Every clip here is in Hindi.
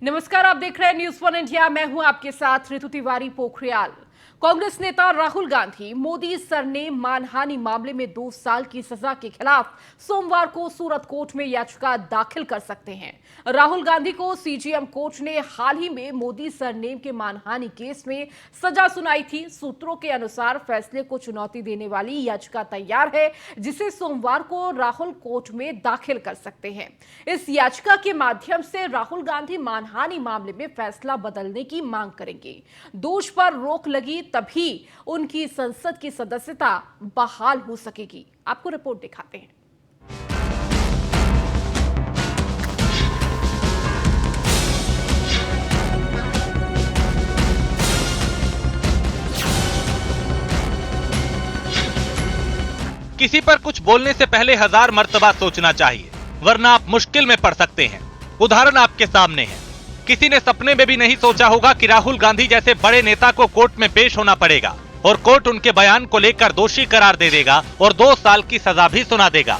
नमस्कार, आप देख रहे हैं न्यूज़ वन इंडिया। मैं हूं आपके साथ ऋतु तिवारी पोखरियाल। कांग्रेस नेता राहुल गांधी मोदी सरनेम मानहानि मामले में 2 साल की सजा के खिलाफ सोमवार को सूरत कोर्ट में याचिका दाखिल कर सकते हैं। राहुल गांधी को सीजेएम कोर्ट ने हाल ही में मोदी सरनेम के मानहानि केस में सजा सुनाई थी। सूत्रों के अनुसार फैसले को चुनौती देने वाली याचिका तैयार है, जिसे सोमवार को राहुल कोर्ट में दाखिल कर सकते हैं। इस याचिका के माध्यम से राहुल गांधी मानहानि मामले में फैसला बदलने की मांग करेंगे। दोष पर रोक लगी तभी उनकी संसद की सदस्यता बहाल हो सकेगी। आपको रिपोर्ट दिखाते हैं। किसी पर कुछ बोलने से पहले 1000 मर्तबा सोचना चाहिए, वरना आप मुश्किल में पड़ सकते हैं। उदाहरण आपके सामने है। किसी ने सपने में भी नहीं सोचा होगा कि राहुल गांधी जैसे बड़े नेता को कोर्ट में पेश होना पड़ेगा और कोर्ट उनके बयान को लेकर दोषी करार दे देगा और 2 साल की सजा भी सुना देगा।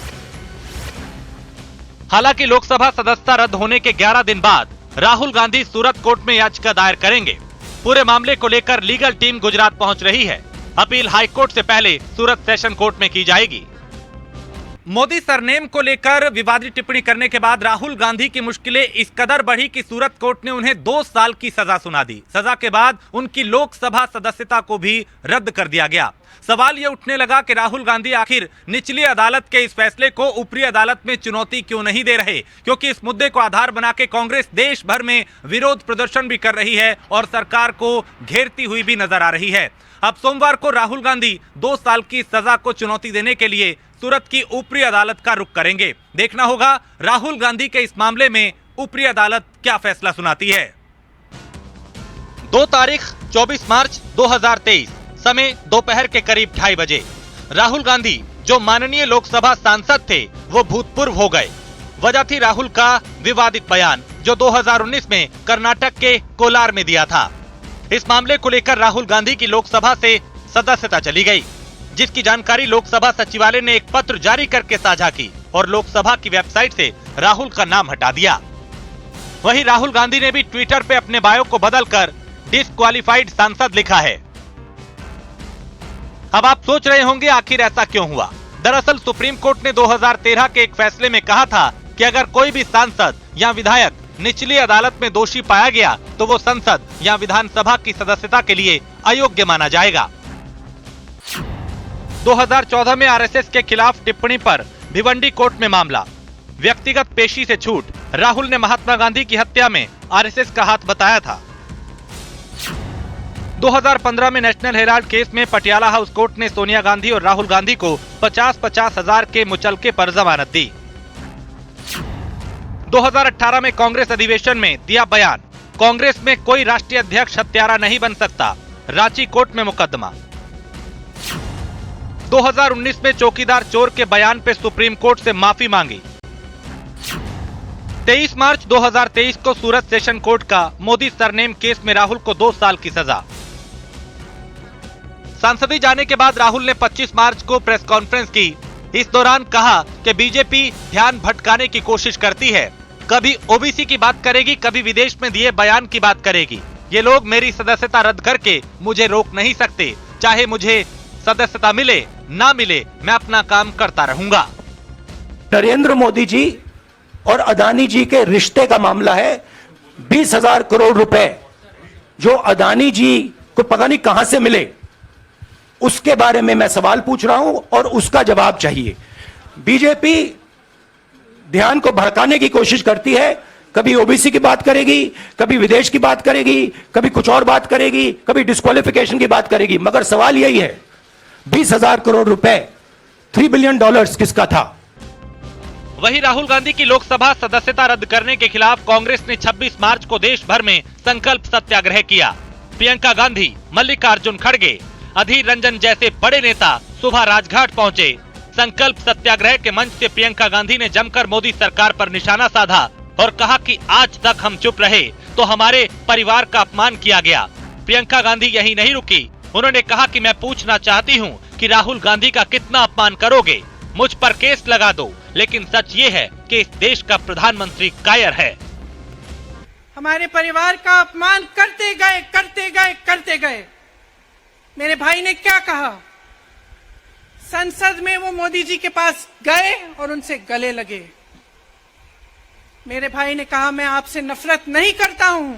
हालांकि लोकसभा सदस्यता रद्द होने के 11 दिन बाद राहुल गांधी सूरत कोर्ट में याचिका दायर करेंगे। पूरे मामले को लेकर लीगल टीम गुजरात पहुंच रही है। अपील हाईकोर्ट से पहले सूरत सेशन कोर्ट में की जाएगी। मोदी सरनेम को लेकर विवादित टिप्पणी करने के बाद राहुल गांधी की मुश्किलें इस कदर बढ़ी कि सूरत कोर्ट ने उन्हें 2 साल की सजा सुना दी। सजा के बाद उनकी लोकसभा सदस्यता को भी रद्द कर दिया गया। सवाल यह उठने लगा कि राहुल गांधी आखिर निचली अदालत के इस फैसले को ऊपरी अदालत में चुनौती क्यों नहीं दे रहे, क्योंकि इस मुद्दे को आधार बना के कांग्रेस देश भर में विरोध प्रदर्शन भी कर रही है और सरकार को घेरती हुई भी नजर आ रही है। अब सोमवार को राहुल गांधी 2 साल की सजा को चुनौती देने के लिए सूरत की ऊपरी अदालत का रुख करेंगे। देखना होगा राहुल गांधी के इस मामले में ऊपरी अदालत क्या फैसला सुनाती है। 2 तारीख 24 मार्च 2023, समय दोपहर के करीब 2:30 बजे। राहुल गांधी जो माननीय लोकसभा सांसद थे वो भूतपूर्व हो गए। वजह थी राहुल का विवादित बयान जो 2019 में कर्नाटक के कोलार में दिया था। इस मामले को लेकर राहुल गांधी की लोकसभा से सदस्यता चली गई, जिसकी जानकारी लोकसभा सचिवालय ने एक पत्र जारी करके साझा की और लोकसभा की वेबसाइट से राहुल का नाम हटा दिया। वहीं राहुल गांधी ने भी ट्विटर पे अपने बायो को बदलकर डिस्क्वालिफाइड सांसद लिखा है। अब आप सोच रहे होंगे आखिर ऐसा क्यों हुआ। दरअसल सुप्रीम कोर्ट ने 2013 के एक फैसले में कहा था कि अगर कोई भी सांसद या विधायक निचली अदालत में दोषी पाया गया तो वो संसद या विधानसभा की सदस्यता के लिए अयोग्य माना जाएगा। 2014 में आरएसएस के खिलाफ टिप्पणी पर भिवंडी कोर्ट में मामला। व्यक्तिगत पेशी से छूट। राहुल ने महात्मा गांधी की हत्या में आरएसएस का हाथ बताया था। 2015 में नेशनल हेराल्ड केस में पटियाला हाउस कोर्ट ने सोनिया गांधी और राहुल गांधी को 50-50 हजार के मुचलके पर जमानत दी। 2018 में कांग्रेस अधिवेशन में दिया बयान, कांग्रेस में कोई राष्ट्रीय अध्यक्ष हत्यारा नहीं बन सकता। रांची कोर्ट में मुकदमा। 2019 में चौकीदार चोर के बयान पे सुप्रीम कोर्ट से माफी मांगी। 23 मार्च 2023 को सूरत सेशन कोर्ट का मोदी सरनेम केस में राहुल को 2 साल की सजा। संसदीय जाने के बाद राहुल ने 25 मार्च को प्रेस कॉन्फ्रेंस की। इस दौरान कहा कि बीजेपी ध्यान भटकाने की कोशिश करती है, कभी ओबीसी की बात करेगी, कभी विदेश में दिए बयान की बात करेगी। ये लोग मेरी सदस्यता रद्द करके मुझे रोक नहीं सकते। चाहे मुझे सदस्यता मिले ना मिले, मैं अपना काम करता रहूंगा। नरेंद्र मोदी जी और अदानी जी के रिश्ते का मामला है। 20,000 करोड़ रुपए जो अदानी जी को पता नहीं कहां से मिले, उसके बारे में मैं सवाल पूछ रहा हूं और उसका जवाब चाहिए। बीजेपी ध्यान को भड़काने की कोशिश करती है, कभी ओबीसी की बात करेगी, कभी विदेश की बात करेगी, कभी कुछ और बात करेगी, कभी डिस्क्वालिफिकेशन की बात करेगी, मगर सवाल यही है 20,000 करोड़ रुपए, $3 बिलियन किसका था। वहीं राहुल गांधी की लोकसभा सदस्यता रद्द करने के खिलाफ कांग्रेस ने 26 मार्च को देश भर में संकल्प सत्याग्रह किया। प्रियंका गांधी, मल्लिकार्जुन खड़गे, अधीर रंजन जैसे बड़े नेता सुबह राजघाट पहुंचे। संकल्प सत्याग्रह के मंच से प्रियंका गांधी ने जमकर मोदी सरकार पर निशाना साधा और कहा कि आज तक हम चुप रहे तो हमारे परिवार का अपमान किया गया। प्रियंका गांधी यही नहीं रुकी, उन्होंने कहा कि मैं पूछना चाहती हूं कि राहुल गांधी का कितना अपमान करोगे, मुझ पर केस लगा दो, लेकिन सच ये है कि इस देश का प्रधानमंत्री कायर है। हमारे परिवार का अपमान करते गए करते गए करते गए। मेरे भाई ने क्या कहा, संसद में वो मोदी जी के पास गए और उनसे गले लगे। मेरे भाई ने कहा मैं आपसे नफरत नहीं करता हूं,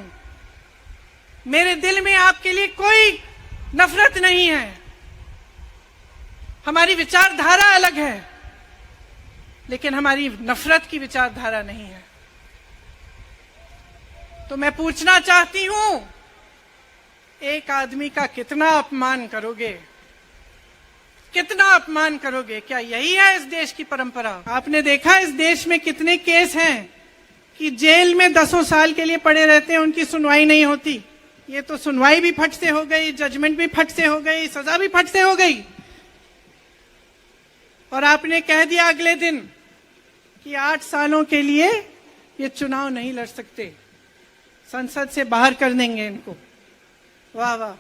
मेरे दिल में आपके लिए कोई नफरत नहीं है, हमारी विचारधारा अलग है, लेकिन हमारी नफरत की विचारधारा नहीं है। तो मैं पूछना चाहती हूं, एक आदमी का कितना अपमान करोगे, कितना अपमान करोगे? क्या यही है इस देश की परंपरा? आपने देखा इस देश में कितने केस हैं कि जेल में 10 साल के लिए पड़े रहते हैं, उनकी सुनवाई नहीं होती। ये तो सुनवाई भी फट से हो गई, जजमेंट भी फट से हो गई, सजा भी फट से हो गई, और आपने कह दिया अगले दिन कि 8 सालों के लिए ये चुनाव नहीं लड़ सकते, संसद से बाहर कर देंगे इनको। वाह वाह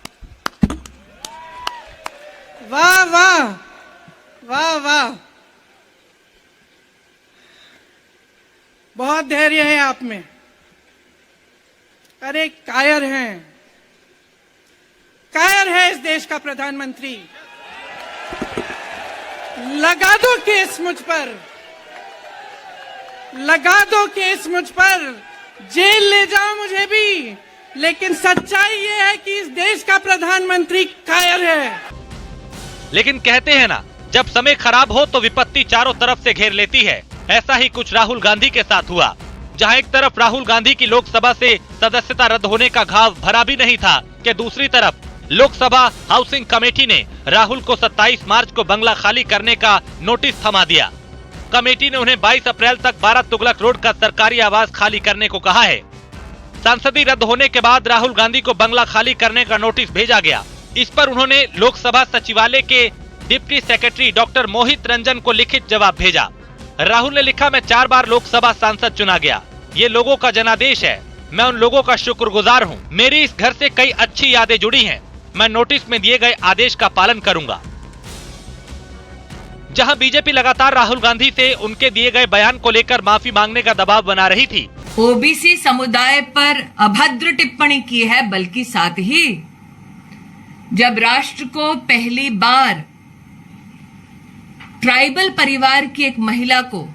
वाह वाह वाह वाह, बहुत धैर्य है आप में। अरे कायर हैं, कायर है इस देश का प्रधानमंत्री। लगा दो केस मुझ पर, लगा दो केस मुझ पर, जेल ले जाओ मुझे भी, लेकिन सच्चाई ये है कि इस देश का प्रधानमंत्री कायर है। लेकिन कहते हैं ना, जब समय खराब हो तो विपत्ति चारों तरफ से घेर लेती है। ऐसा ही कुछ राहुल गांधी के साथ हुआ, जहां एक तरफ राहुल गांधी की लोकसभा से सदस्यता रद्द होने का घाव भरा भी नहीं था कि दूसरी तरफ लोकसभा हाउसिंग कमेटी ने राहुल को 27 मार्च को बंगला खाली करने का नोटिस थमा दिया। कमेटी ने उन्हें 22 अप्रैल तक 12 तुगलक रोड का सरकारी आवास खाली करने को कहा है। सांसदी रद्द होने के बाद राहुल गांधी को बंगला खाली करने का नोटिस भेजा गया। इस पर उन्होंने लोकसभा सचिवालय के डिप्टी सेक्रेटरी डॉक्टर मोहित रंजन को लिखित जवाब भेजा। राहुल ने लिखा, मैं 4 बार लोकसभा सांसद चुना गया, ये लोगों का जनादेश है, मैं उन लोगों का शुक्रगुजार हूँ, मेरी इस घर से कई अच्छी यादें जुड़ी हैं, मैं नोटिस में दिए गए आदेश का पालन करूंगा। जहां बीजेपी लगातार राहुल गांधी से उनके दिए गए बयान को लेकर माफी मांगने का दबाव बना रही थी। ओबीसी समुदाय पर अभद्र टिप्पणी की है, बल्कि साथ ही जब राष्ट्र को पहली बार ट्राइबल परिवार की एक महिला को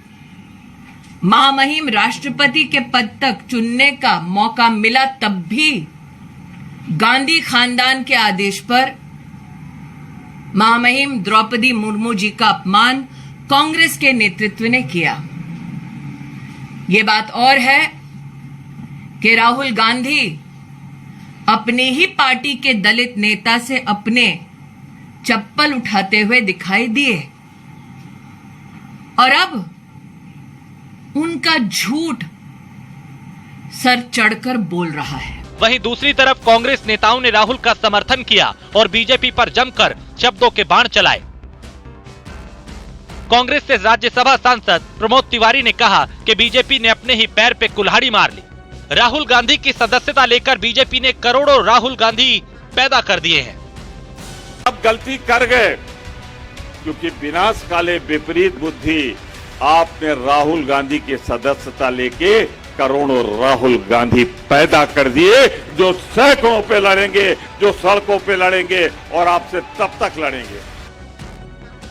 महामहिम राष्ट्रपति के पद तक चुनने का मौका मिला, तब भी गांधी खानदान के आदेश पर महामहिम द्रौपदी मुर्मू जी का अपमान कांग्रेस के नेतृत्व ने किया। ये बात और है कि राहुल गांधी अपनी ही पार्टी के दलित नेता से अपने चप्पल उठाते हुए दिखाई दिए, और अब उनका झूठ सर चढ़कर बोल रहा है। वहीं दूसरी तरफ कांग्रेस नेताओं ने राहुल का समर्थन किया और बीजेपी पर जमकर शब्दों के बाण चलाए। कांग्रेस से राज्यसभा सांसद प्रमोद तिवारी ने कहा कि बीजेपी ने अपने ही पैर पे कुल्हाड़ी मार ली। राहुल गांधी की सदस्यता लेकर बीजेपी ने करोड़ों राहुल गांधी पैदा कर दिए हैं। अब गलती कर गए, क्योंकि विनाश काले विपरीत बुद्धि, आपने राहुल गांधी की सदस्यता लेके करोड़ों राहुल गांधी पैदा कर दिए, जो सड़कों पे लड़ेंगे, जो सड़कों पे लड़ेंगे और आपसे तब तक लड़ेंगे।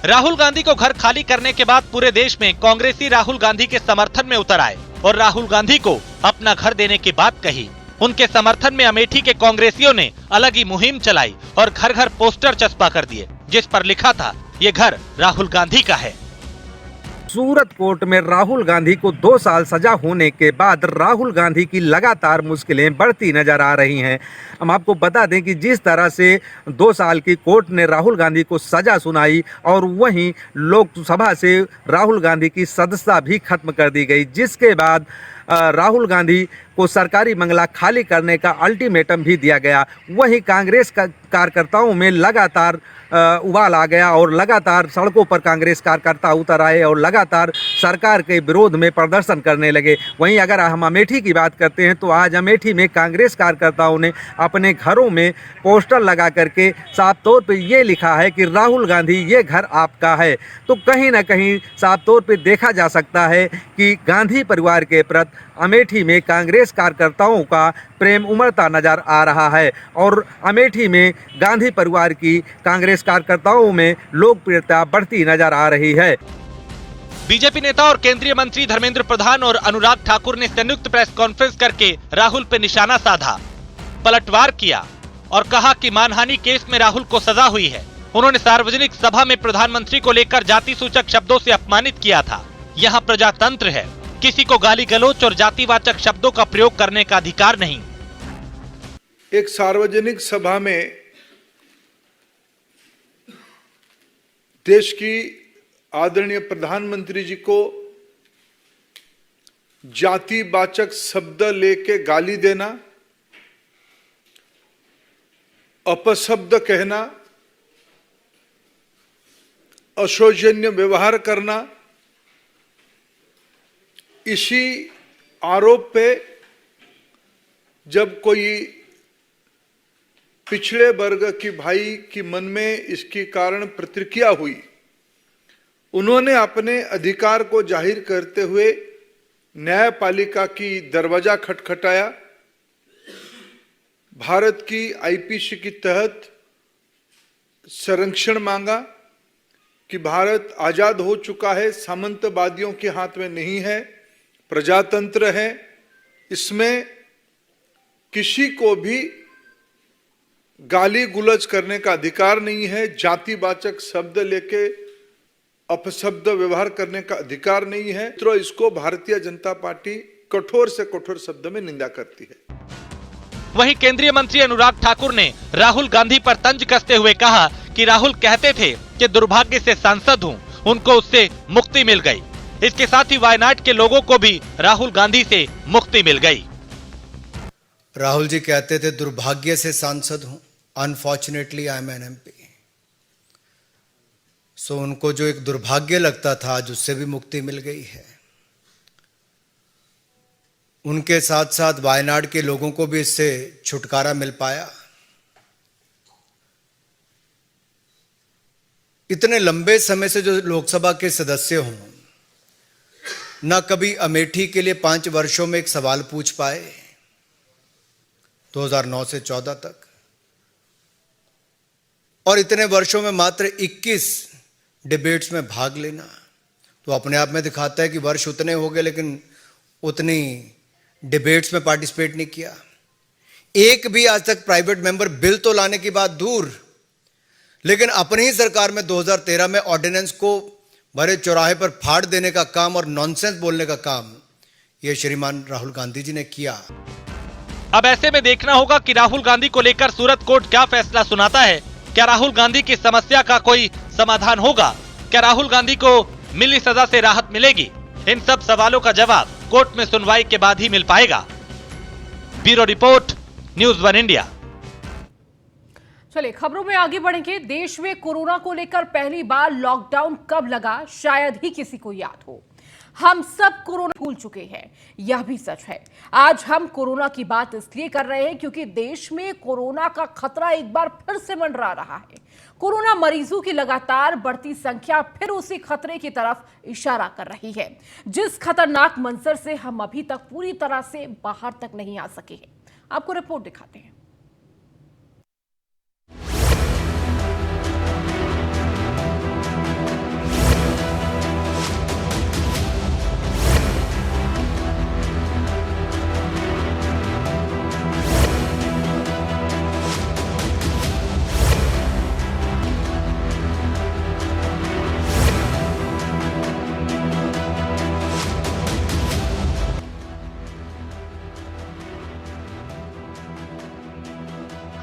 राहुल गांधी को घर खाली करने के बाद पूरे देश में कांग्रेसी राहुल गांधी के समर्थन में उतर आए और राहुल गांधी को अपना घर देने की बात कही। उनके समर्थन में अमेठी के कांग्रेसियों ने अलग ही मुहिम चलाई और घर घर पोस्टर चस्पा कर दिए, जिस पर लिखा था, ये घर राहुल गांधी का है। सूरत कोर्ट में राहुल गांधी को 2 साल सजा होने के बाद राहुल गांधी की लगातार मुश्किलें बढ़ती नजर आ रही हैं। हम आपको बता दें कि जिस तरह से 2 साल की कोर्ट ने राहुल गांधी को सजा सुनाई और वहीं लोकसभा से राहुल गांधी की सदस्यता भी खत्म कर दी गई, जिसके बाद राहुल गांधी को सरकारी बंगला खाली करने का अल्टीमेटम भी दिया गया। वहीं कांग्रेस कार्यकर्ताओं में लगातार उबाल आ गया और लगातार सड़कों पर कांग्रेस कार्यकर्ता उतर आए और लगातार सरकार के विरोध में प्रदर्शन करने लगे। वहीं अगर हम अमेठी की बात करते हैं तो आज अमेठी में कांग्रेस कार्यकर्ताओं ने अपने घरों में पोस्टर लगा करके साफ तौर पे ये लिखा है कि राहुल गांधी ये घर आपका है। तो कहीं ना कहीं साफ तौर पे देखा जा सकता है कि गांधी परिवार के प्रति अमेठी में कांग्रेस कार्यकर्ताओं का प्रेम उमड़ता नजर आ रहा है और अमेठी में गांधी परिवार की कांग्रेस कार्यकर्ताओं में लोकप्रियता बढ़ती नजर आ रही है। बीजेपी नेता और केंद्रीय मंत्री धर्मेंद्र प्रधान और अनुराग ठाकुर ने संयुक्त प्रेस कॉन्फ्रेंस करके राहुल पे निशाना साधा, पलटवार किया और कहा कि मानहानि केस में राहुल को सजा हुई है। उन्होंने सार्वजनिक सभा में प्रधानमंत्री को लेकर जाति सूचक शब्दों से अपमानित किया था। यहाँ प्रजातंत्र है, किसी को गाली गलौच और जातिवाचक शब्दों का प्रयोग करने का अधिकार नहीं। एक सार्वजनिक सभा में देश की आदरणीय प्रधानमंत्री जी को जातिवाचक शब्द लेके गाली देना, अपशब्द कहना, अशोचनीय व्यवहार करना, इसी आरोप पे जब कोई पिछड़े वर्ग की भाई की मन में इसके कारण प्रतिक्रिया हुई, उन्होंने अपने अधिकार को जाहिर करते हुए न्यायपालिका की दरवाजा खटखटाया। भारत की आईपीसी के तहत संरक्षण मांगा कि भारत आजाद हो चुका है, सामंतवादियों के हाथ में नहीं है, प्रजातंत्र है, इसमें किसी को भी गाली गुलज करने का अधिकार नहीं है, जातिवाचक शब्द लेके अपशब्द व्यवहार करने का अधिकार नहीं है। तो इसको भारतीय जनता पार्टी कठोर से कठोर शब्द में निंदा करती है। वहीं केंद्रीय मंत्री अनुराग ठाकुर ने राहुल गांधी पर तंज कसते हुए कहा कि राहुल कहते थे कि दुर्भाग्य से सांसद हूं, उनको उससे मुक्ति मिल गई। इसके साथ ही वायनाड के लोगों को भी राहुल गांधी से मुक्ति मिल गई। राहुल जी कहते थे दुर्भाग्य से सांसद हूं, unfortunately I am an MP. So उनको जो एक दुर्भाग्य लगता था आज उससे भी मुक्ति मिल गई है। उनके साथ साथ वायनाड के लोगों को भी इससे छुटकारा मिल पाया। इतने लंबे समय से जो लोकसभा के सदस्य हों, न कभी अमेठी के लिए 5 वर्षों में एक सवाल पूछ पाए 2009 से 14 तक, और इतने वर्षों में मात्र 21 डिबेट्स में भाग लेना तो अपने आप में दिखाता है कि वर्ष उतने हो गए लेकिन उतनी डिबेट्स में पार्टिसिपेट नहीं किया। एक भी आज तक प्राइवेट मेंबर बिल तो लाने की बात दूर, लेकिन अपनी ही सरकार में 2013 में ऑर्डिनेंस को भरे चौराहे पर फाड़ देने का काम और नॉनसेंस बोलने का काम ये श्रीमान राहुल गांधी जी ने किया। अब ऐसे में देखना होगा कि राहुल गांधी को लेकर सूरत कोर्ट क्या फैसला सुनाता है। क्या राहुल गांधी की समस्या का कोई समाधान होगा? क्या राहुल गांधी को मिली सजा से राहत मिलेगी? इन सब सवालों का जवाब कोर्ट में सुनवाई के बाद ही मिल पाएगा। Bureau report, news 1 India. चलिए खबरों में आगे बढ़ेंगे। देश में कोरोना को लेकर पहली बार लॉकडाउन कब लगा, शायद ही किसी को याद हो। हम सब कोरोना भूल चुके हैं, यह भी सच है। आज हम कोरोना की बात इसलिए कर रहे हैं क्योंकि देश में कोरोना का खतरा एक बार फिर से मंडरा रहा है। कोरोना मरीजों की लगातार बढ़ती संख्या फिर उसी खतरे की तरफ इशारा कर रही है, जिस खतरनाक मंजर से हम अभी तक पूरी तरह से बाहर तक नहीं आ सके हैं। आपको रिपोर्ट दिखाते हैं।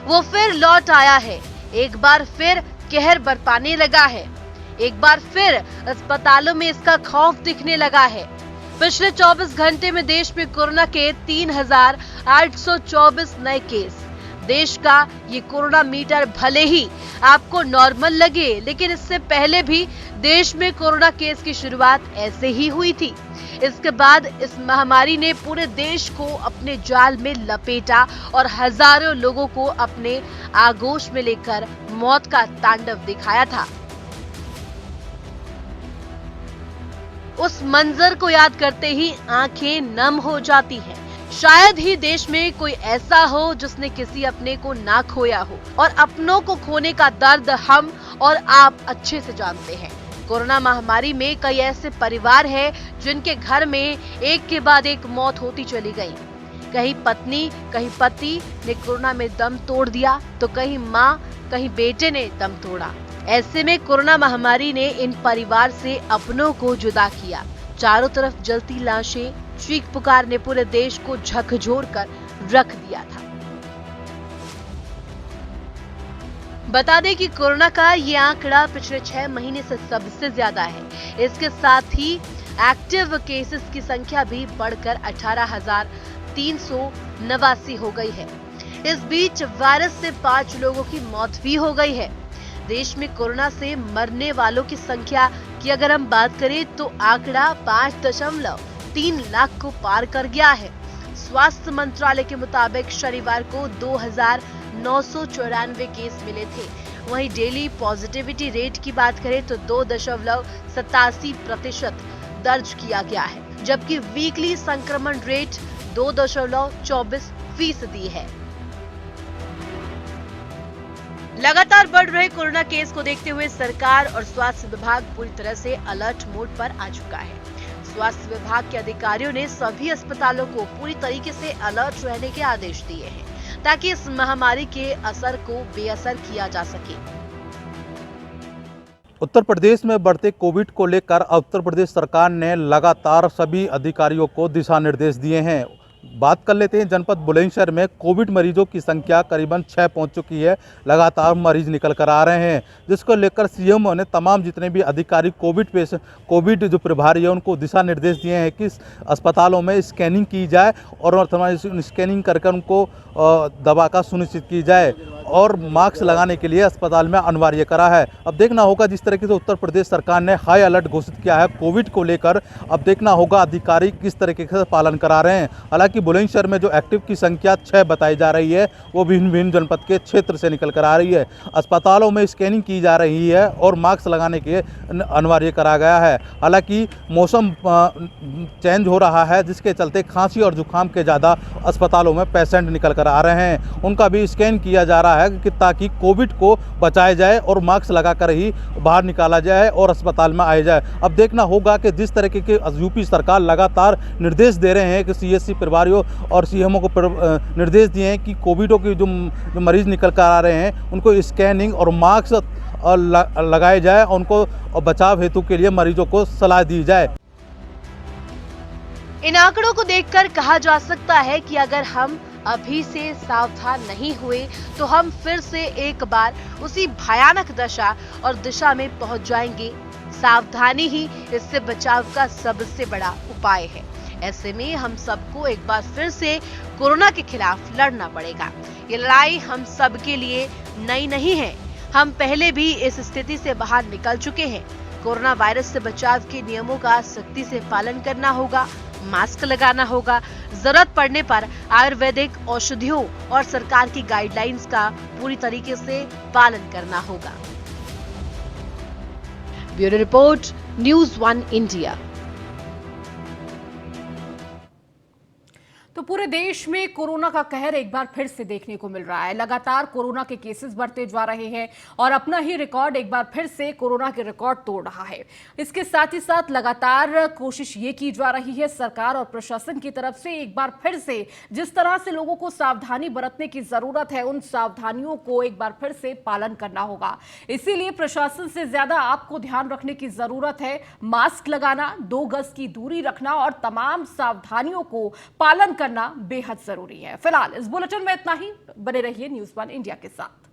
वो फिर लौट आया है, एक बार फिर कहर बरपाने लगा है, एक बार फिर अस्पतालों में इसका खौफ दिखने लगा है। पिछले 24 घंटे में देश में कोरोना के 3,824 नए केस, देश का ये कोरोना मीटर भले ही आपको नॉर्मल लगे, लेकिन इससे पहले भी देश में कोरोना केस की शुरुआत ऐसे ही हुई थी। इसके बाद इस महामारी ने पूरे देश को अपने जाल में लपेटा और हजारों लोगों को अपने आगोश में लेकर मौत का तांडव दिखाया था। उस मंजर को याद करते ही आंखें नम हो जाती हैं। शायद ही देश में कोई ऐसा हो जिसने किसी अपने को ना खोया हो, और अपनों को खोने का दर्द हम और आप अच्छे से जानते हैं। कोरोना महामारी में कई ऐसे परिवार हैं जिनके घर में एक के बाद एक मौत होती चली गई। कहीं पत्नी, कहीं पति ने कोरोना में दम तोड़ दिया, तो कहीं माँ, कहीं बेटे ने दम तोड़ा। ऐसे में कोरोना महामारी ने इन परिवार से अपनों को जुदा किया। चारों तरफ जलती लाशें, चीख पुकार ने पूरे देश को झकझोर कर रख दिया था। बता दें कि कोरोना का ये आंकड़ा पिछले 6 महीने से सबसे ज्यादा है। इसके साथ ही एक्टिव केसेस की संख्या भी बढ़कर 18,389 हो गई है। इस बीच वायरस से 5 लोगों की मौत भी हो गई है। देश में कोरोना से मरने वालों की संख्या की अगर हम बात करें तो आंकड़ा 5.3 लाख को पार कर गया है। स्वास्थ्य मंत्रालय के मुताबिक शनिवार को 2,994 केस मिले थे। वहीं डेली पॉजिटिविटी रेट की बात करें तो 2.87% दर्ज किया गया है, जबकि वीकली संक्रमण रेट 2.24% है। लगातार बढ़ रहे कोरोना केस को देखते हुए सरकार और स्वास्थ्य विभाग पूरी तरह से अलर्ट मोड पर आ चुका है। स्वास्थ्य विभाग के अधिकारियों ने सभी अस्पतालों को पूरी तरीके से अलर्ट रहने के आदेश दिए हैं, ताकि इस महामारी के असर को बेअसर किया जा सके। उत्तर प्रदेश में बढ़ते कोविड को लेकर उत्तर प्रदेश सरकार ने लगातार सभी अधिकारियों को दिशा निर्देश दिए हैं। बात कर लेते हैं जनपद बुलंदशहर में कोविड मरीजों की संख्या करीबन 6 पहुंच चुकी है। लगातार मरीज निकल कर आ रहे हैं, जिसको लेकर सीएम ने तमाम जितने भी अधिकारी कोविड जो प्रभारी है उनको दिशा निर्देश दिए हैं कि अस्पतालों में स्कैनिंग की जाए और स्कैनिंग करके उनको दवा का सुनिश्चित की जाए और मास्क लगाने के लिए अस्पताल में अनिवार्य करा है। अब देखना होगा जिस तरीके से उत्तर प्रदेश सरकार ने हाई अलर्ट घोषित किया है कोविड को लेकर, अब देखना होगा अधिकारी किस तरीके से पालन करा रहे हैं। हालांकि बुलंदशहर में जो एक्टिव की संख्या 6 बताई जा रही है वो भिन्न भिन्न जनपद के क्षेत्र से निकल कर आ रही है। अस्पतालों में स्कैनिंग की जा रही है और मास्क लगाने के अनिवार्य करा गया है। हालांकि मौसम चेंज हो रहा है, जिसके चलते खांसी और जुकाम के ज़्यादा अस्पतालों में पेशेंट निकल कर आ रहे हैं। उनका भी स्कैन किया जा रहा है कि ताकि कोविड को बचाया जाए और मास्क लगाकर ही बाहर निकाला जाए और अस्पताल में आया जाए। अब देखना होगा कि जिस तरीके के यूपी सरकार लगातार निर्देश दे रहे हैं कि सीएससी प्रभारियों और सीएमओ को निर्देश दिए हैं कि कोविडों के जो मरीज निकल कर आ रहे हैं उनको स्कैनिंग और मास्क लगाए जाए, उनको बचाव हेतु के लिए मरीजों को सलाह दी जाए। इन आंकड़ों को देखकर कहा जा सकता है कि अगर हम अभी से सावधान नहीं हुए तो हम फिर से एक बार उसी भयानक दशा और दिशा में पहुंच जाएंगे। सावधानी ही इससे बचाव का सबसे बड़ा उपाय है। ऐसे में हम सबको एक बार फिर से कोरोना के खिलाफ लड़ना पड़ेगा। ये लड़ाई हम सबके लिए नई नहीं है। हम पहले भी इस स्थिति से बाहर निकल चुके हैं। कोरोना वायरस से बचाव के नियमों का सख्ती से पालन करना होगा, मास्क लगाना होगा, जरूरत पड़ने पर आयुर्वेदिक औषधियों और सरकार की गाइडलाइंस का पूरी तरीके से पालन करना होगा। Bureau report, news 1 India. तो पूरे देश में कोरोना का कहर एक बार फिर से देखने को मिल रहा है। लगातार कोरोना के केसेस बढ़ते जा रहे हैं और अपना ही रिकॉर्ड एक बार फिर से कोरोना के रिकॉर्ड तोड़ रहा है। इसके साथ ही साथ लगातार कोशिश ये की जा रही है सरकार और प्रशासन की तरफ से एक बार फिर से जिस तरह से लोगों को सावधानी बरतने की जरूरत है, उन सावधानियों को एक बार फिर से पालन करना होगा। इसीलिए प्रशासन से ज्यादा आपको ध्यान रखने की जरूरत है। मास्क लगाना, 2 गज की दूरी रखना और तमाम सावधानियों को पालन करना बेहद जरूरी है। फिलहाल इस बुलेटिन में इतना ही। बने रहिए न्यूज़ 1 इंडिया के साथ।